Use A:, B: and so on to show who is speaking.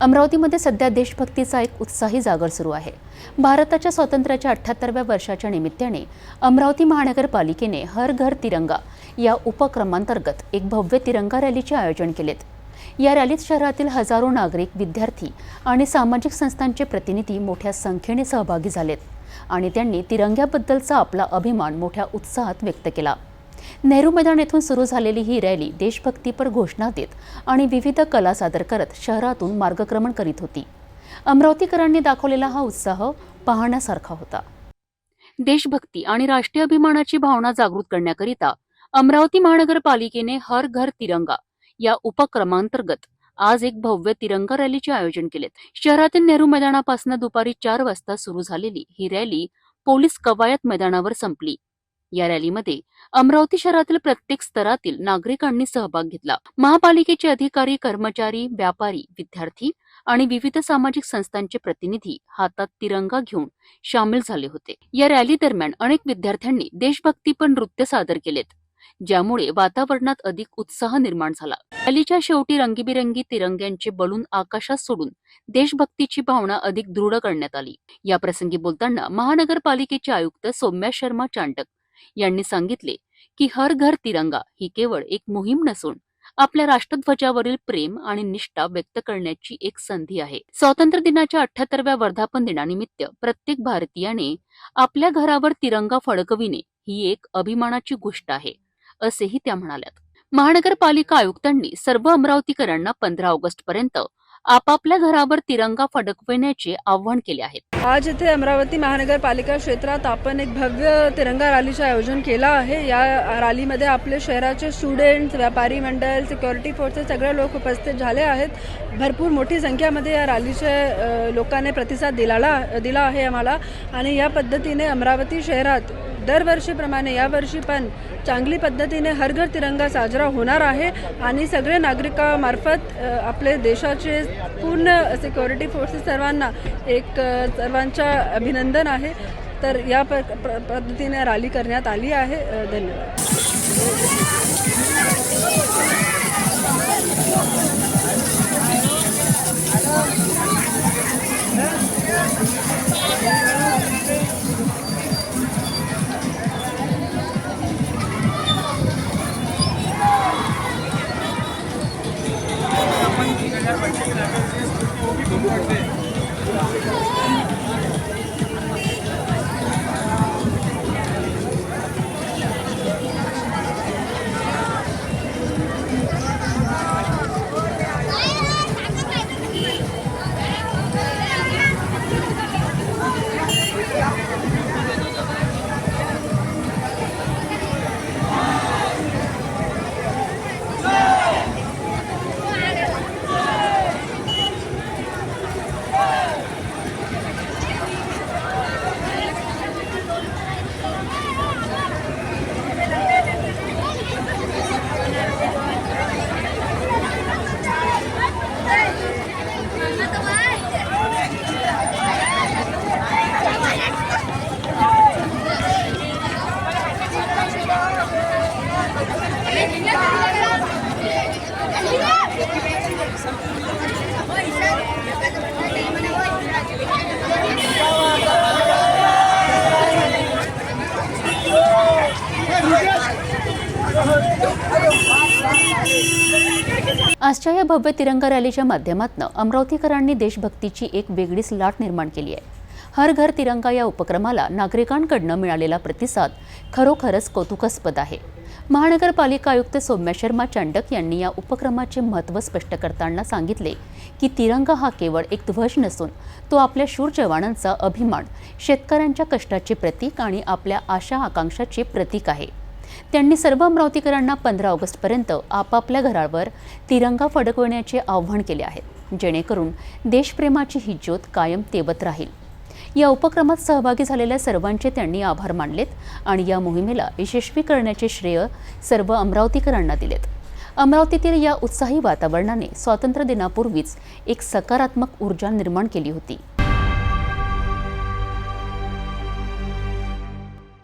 A: अमरावतीमध्ये सध्या देशभक्तीचा एक उत्साही जागर सुरू आहे। भारताच्या स्वातंत्र्याच्या 78व्या वर्षाच्या निमित्ताने अमरावती महानगरपालिकेने हर घर तिरंगा या उपक्रमांतर्गत एक भव्य तिरंगा रॅलीचे आयोजन केलेत। या रॅलीत शहरातील हजारो नागरिक, विद्यार्थी आणि सामाजिक संस्थांचे प्रतिनिधी मोठ्या संख्येने सहभागी झालेत आणि त्यांनी तिरंग्याबद्दलचा आपला अभिमान मोठ्या उत्साहात व्यक्त केला। नेहरू मैदान येथून सुरू झालेली ही रॅली देशभक्तीपर घोषणा देत आणि विविध कला सादर करत शहरातून मार्गक्रमण करीत होती। अमरावतीकरांनी दाखवलेला हा उत्साह पाहण्यासारखा होता। देशभक्ती आणि राष्ट्रीय अभिमानाची भावना जागृत करण्याकरिता अमरावती महानगरपालिकेने हर घर तिरंगा या उपक्रमांतर्गत आज एक भव्य तिरंगा रॅलीचे आयोजन केलेत। शहरातील नेहरू मैदानापासून दुपारी 4 वाजता सुरू झालेली ही रॅली पोलीस कवायत मैदानावर संपली। या रॅलीमध्ये अमरावती शहरातील प्रत्येक स्तरातील नागरिकांनी सहभाग घेतला। महापालिकेचे अधिकारी, कर्मचारी, व्यापारी, विद्यार्थी आणि विविध सामाजिक संस्थांचे प्रतिनिधी हातात तिरंगा घेऊन सामील झाले होते। या रॅली दरम्यान अनेक विद्यार्थ्यांनी देशभक्तीपर नृत्य सादर केलेत, ज्यामुळे वातावरणात अधिक उत्साह निर्माण झाला। रॅलीच्या शेवटी रंगीबिरंगी तिरंग्यांचे बलून आकाशात सोडून देशभक्तीची भावना अधिक दृढ करण्यात आली। या प्रसंगी बोलताना महानगरपालिकेचे आयुक्त सौम्या शर्मा चांडक यांनी सांगितले की हर घर तिरंगा ही केवळ एक मोहीम नसून आपल्या राष्ट्रध्वजावरील प्रेम आणि निष्ठा व्यक्त करण्याची एक संधी आहे। स्वातंत्र्य दिनाच्या 78व्या वर्धापन दिनानिमित्त प्रत्येक भारतीयाने आपल्या घरावर तिरंगा फडकविणे ही एक अभिमानाची गोष्ट आहे, असेही त्या म्हणाल्यात। महानगरपालिका आयुक्तांनी सर्व अमरावतीकरांना 15 ऑगस्ट पर्यंत आपापल्या घरावर तिरंगा फडकविण्याचे आवाहन केले आहे।
B: आज इथे अमरावती महानगरपालिका क्षेत्रात आपण एक भव्य तिरंगा रॅलीचे आयोजन केला आहे। या रॅलीमध्ये आपले शहराचे स्टुडंट्स, व्यापारी मंडळ, सिक्युरिटी फोर्सेस सगळे लोक उपस्थित झाले आहेत। भरपूर मोठी संख्येमध्ये या रॅलीचे लोकांनी प्रतिसाद दिला आहे आम्हाला आणि या पद्धतीने अमरावती शहरात दरवर्षीप्रमाणे यावर्षी पण चांगली पद्धतीने हर घर तिरंगा साजरा होणार आहे आणि सगळे नागरिकांमार्फत आपले देशाचे पूर्ण सिक्युरिटी फोर्सेस सर्वांना सर्वांचा अभिनंदन आहे। तर या पद्धतीने रॅली करण्यात आली आहे। धन्यवाद।
A: आजच्या या भव्य तिरंगा रॅलीच्या माध्यमातून अमरावतीकरांनी देशभक्तीची एक वेगळीच लाट निर्माण केली आहे। हर घर तिरंगा या उपक्रमाला नागरिकांकडून मिळालेला प्रतिसाद खरोखरच कौतुकास्पद आहे। महानगरपालिका आयुक्त सौम्या शर्मा चांडक यांनी या उपक्रमाचे महत्त्व स्पष्ट करताना सांगितले की तिरंगा हा केवळ एक ध्वज नसून तो आपल्या शूर जवानांचा अभिमान, शेतकऱ्यांच्या कष्टाचे प्रतीक आणि आपल्या आशा आकांक्षाचे प्रतीक आहे। त्यांनी सर्व अमरावतीकरांना 15 ऑगस्ट पर्यंत आपापल्या घरावर तिरंगा फडकवण्याचे आवाहन केले आहे, जेणेकरून देशप्रेमाची ही ज्योत कायम तेवत राहील। या उपक्रमात सहभागी झालेल्या सर्वांचे त्यांनी आभार मानलेत आणि या मोहिमेला यशस्वी करण्याचे श्रेय सर्व अमरावतीकरांना दिलेत। अमरावतीतील या उत्साही वातावरणाने स्वातंत्र्य दिनापूर्वीच एक सकारात्मक ऊर्जा निर्माण केली होती।